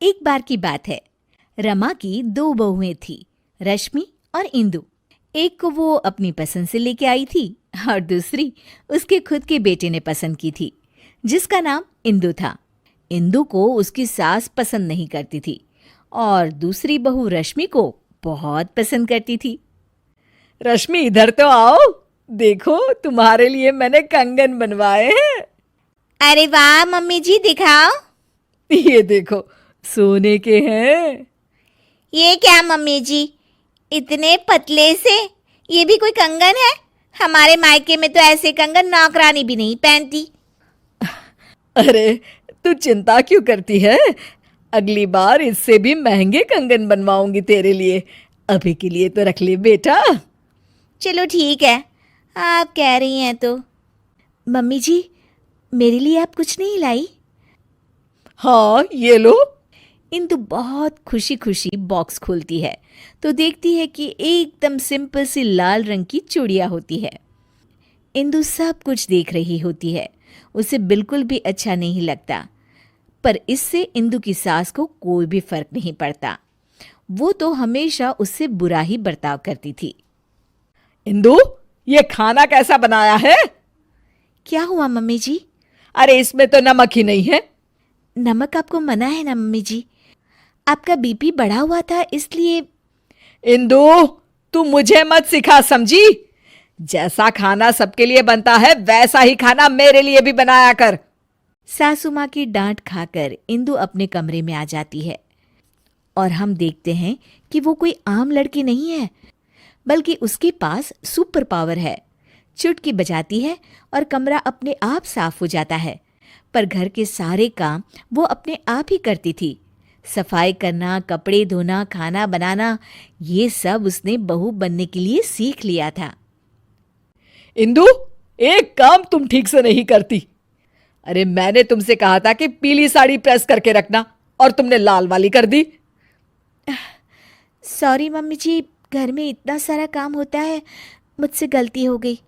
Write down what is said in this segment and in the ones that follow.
एक बार की बात है। रमा की दो बहुएं थी, रश्मि और इंदु। एक को वो अपनी पसंद से लेके आई थी और दूसरी उसके खुद के बेटे ने पसंद की थी, जिसका नाम इंदु था। इंदु को उसकी सास पसंद नहीं करती थी और दूसरी बहू रश्मि को बहुत पसंद करती थी। रश्मि, इधर तो आओ। देखो, तुम्हारे लिए मैंने कंगन बनवाए हैं। अरे वाह मम्मी जी, दिखाओ। ये देखो, सोने के हैं। ये क्या मम्मी जी, इतने पतले से? ये भी कोई कंगन है? हमारे मायके में तो ऐसे कंगन नौकरानी भी नहीं पहनती। अरे, तू चिंता क्यों करती है? अगली बार इससे भी महंगे कंगन बनवाऊंगी तेरे लिए। अभी के लिए तो रख ले बेटा। चलो ठीक है, आप कह रही हैं तो। मम्मी जी, मेरे लिए आप कुछ नहीं लाई? हाँ, ये लो। इंदु बहुत खुशी खुशी बॉक्स खोलती है तो देखती है कि एकदम सिंपल सी लाल रंग की चूड़ियाँ होती है। इंदु सब कुछ देख रही होती है, उसे बिल्कुल भी अच्छा नहीं लगता, पर इससे इंदु की सास को कोई भी फर्क नहीं पड़ता। वो तो हमेशा उससे बुरा ही बर्ताव करती थी। इंदु, ये खाना कैसा बनाया है? क्या हुआ मम्मी जी? अरे, इसमें तो नमक ही नहीं है। नमक आपको मना है ना मम्मी जी? आपका बीपी बढ़ा हुआ था इसलिए। इंदु, तू मुझे मत सिखा, समझी? जैसा खाना सबके लिए बनता है वैसा ही खाना मेरे लिए भी बनाया कर। सासू माँ की डांट खाकर इंदु अपने कमरे में आ जाती है और हम देखते हैं कि वो कोई आम लड़की नहीं है, बल्कि उसके पास सुपर पावर है। चुटकी बजाती है और कमरा अपने आप साफ हो जाता है। पर घर के सारे काम वो अपने आप ही करती थी। सफाई करना, कपड़े धोना, खाना बनाना, ये सब उसने बहू बनने के लिए सीख लिया था। इंदु, एक काम तुम ठीक से नहीं करती। अरे, मैंने तुमसे कहा था कि पीली साड़ी प्रेस करके रखना और तुमने लाल वाली कर दी। सॉरी मम्मी जी, घर में इतना सारा काम होता है, मुझसे गलती हो गई।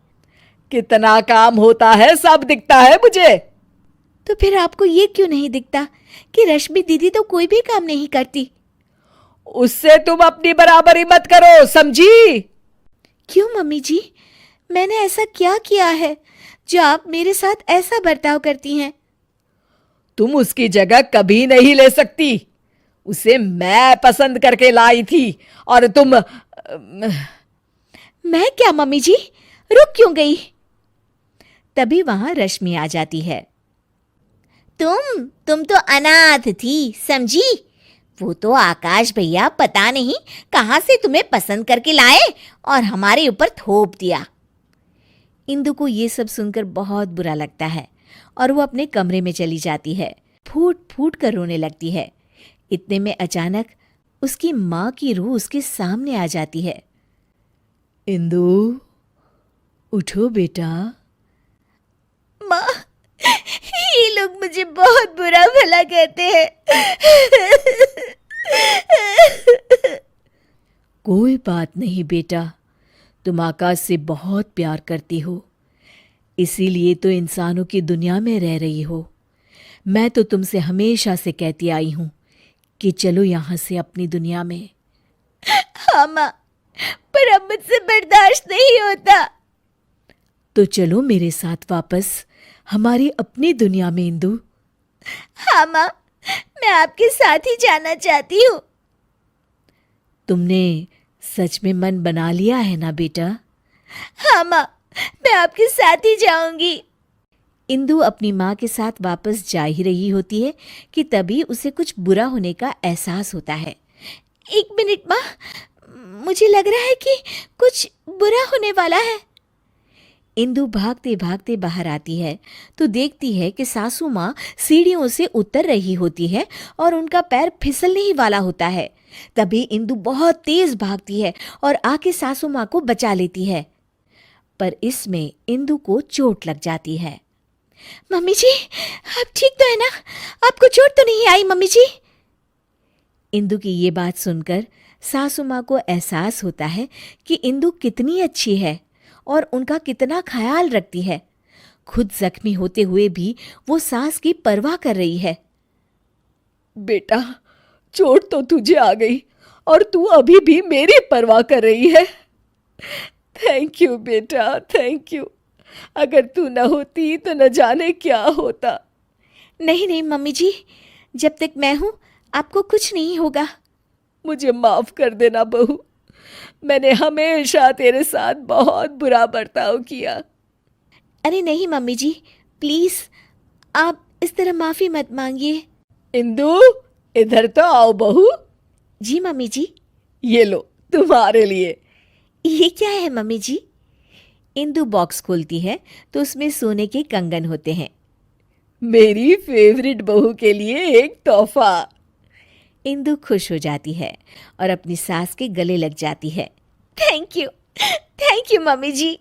कितना काम होता है सब दिखता है मुझे। तो फिर आपको ये क्यों नहीं दिखता कि रश्मि दीदी तो कोई भी काम नहीं करती? उससे तुम अपनी बराबरी मत करो, समझी? क्यों मम्मी जी, मैंने ऐसा क्या किया है जो आप मेरे साथ ऐसा बर्ताव करती हैं? तुम उसकी जगह कभी नहीं ले सकती। उसे मैं पसंद करके लाई थी और तुम मैं क्या मम्मी जी, रुक क्यों गई? तभी वहां रश्मि आ जाती है। तुम तो अनाथ थी, समझी? वो तो आकाश भैया पता नहीं कहां से तुम्हें पसंद करके लाए और हमारे ऊपर थोप दिया। इंदु को ये सब सुनकर बहुत बुरा लगता है और वो अपने कमरे में चली जाती है। फूट फूट कर रोने लगती है। इतने में अचानक उसकी माँ की रूह उसके सामने आ जाती है। इंदु, उठो बेटा। माँ, ये लोग मुझे बहुत बुरा भला कहते हैं। कोई बात नहीं बेटा, तुम आकाश से बहुत प्यार करती हो, इसीलिए तो इंसानों की दुनिया में रह रही हो। मैं तो तुमसे हमेशा से कहती आई हूं कि चलो यहां से अपनी दुनिया में। हाँ माँ, पर अब मुझसे बर्दाश्त नहीं होता। तो चलो मेरे साथ वापस हमारी अपनी दुनिया में इंदु। हाँ माँ, मैं आपके साथ ही जाना चाहती हूँ। तुमने सच में मन बना लिया है ना बेटा? हाँ माँ, मैं आपके साथ ही जाऊंगी। इंदु अपनी माँ के साथ वापस जा ही रही होती है कि तभी उसे कुछ बुरा होने का एहसास होता है। एक मिनट माँ, मुझे लग रहा है कि कुछ बुरा होने वाला है। इंदु भागते भागते बाहर आती है तो देखती है कि सासू माँ सीढ़ियों से उतर रही होती है और उनका पैर फिसलने ही वाला होता है। तभी इंदु बहुत तेज भागती है और आके सासू माँ को बचा लेती है, पर इसमें इंदु को चोट लग जाती है। मम्मी जी, आप ठीक तो है ना? आपको चोट तो नहीं आई मम्मी जी? इंदु की ये बात सुनकर सासू माँ को एहसास होता है कि इंदु कितनी अच्छी है और उनका कितना ख्याल रखती है। खुद जख्मी होते हुए भी वो सास की परवाह कर रही है। बेटा, चोट तो तुझे आ गई और तू अभी भी मेरी परवाह कर रही है। थैंक यू बेटा, थैंक यू। अगर तू न होती तो न जाने क्या होता। नहीं नहीं मम्मी जी, जब तक मैं हूँ आपको कुछ नहीं होगा। मुझे माफ कर देना बहू, मैंने हमेशा तेरे साथ बहुत बुरा बर्ताव किया। अरे नहीं मम्मी जी, प्लीज़ आप इस तरह माफ़ी मत मांगिए। इंदु, इधर तो आओ बहू। जी मम्मी जी। ये लो तुम्हारे लिए। ये क्या है मम्मी जी? इंदु बॉक्स खोलती है तो उसमें सोने के कंगन होते हैं। मेरी फेवरेट बहू के लिए एक तोहफा। इंदु खुश हो जाती है और अपनी सास के गले लग जाती है। Thank you mummy ji.